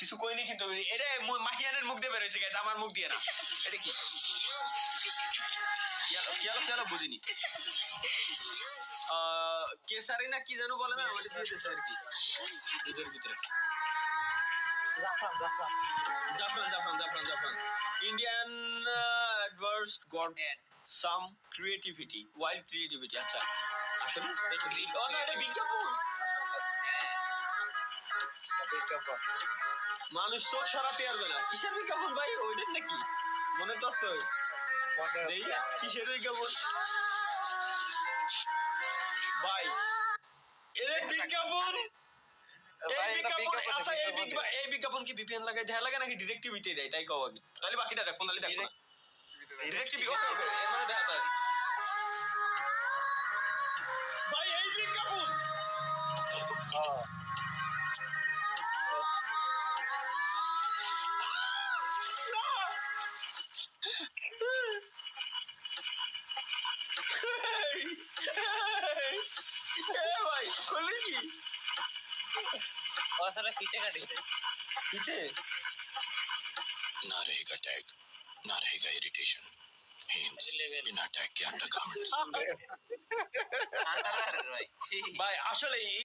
কিছু কইনি কিন্তু এটা মাহিয়ানের মুখ দিয়ে বেরোয়েছে গেছে, আমার মুখ দিয়ে না। এটা কি চলো বুঝিনি। কেসারি না কি যেন বলে না, ওটা দিয়ে দিয়েছে আর কি দুধের ভিতরে। জাফরান ইন্ডিয়ান অ্যাডভার্স গড সাম ক্রিয়েটিভিটি, ওয়াইল্ড ক্রিয়েটিভিটি। আচ্ছা আসলে এটা বিজ্ঞাপন। মানুষ চোখ সরাতে পারবে না। কিসের বিজ্ঞাপন ভাই? ওইটার নাকি মনে তো কিসের বিজ্ঞাপন ভাই? এর বিজ্ঞাপন আচ্ছা এই বিজ্ঞাপন কি বিপিএন লাগাই দেয়া লাগে নাকি ডিরেক্ট টিভিতে দেয়? তাই কও আগে, তাহলে বাকিটা দেখো নাহলে দেখো না। ডিরেক্ট টিভি ওকে ওকে এর মানে দেখা যায় ভাই এই বিজ্ঞাপন। ভাই করলি কি ফিতে কাটিছে পিঠে? ना रहेगा टैग, ना रहेगा इरिटेशन। Hence, बिना टैग के अंडरगारमेंट्स। ভাই আসলে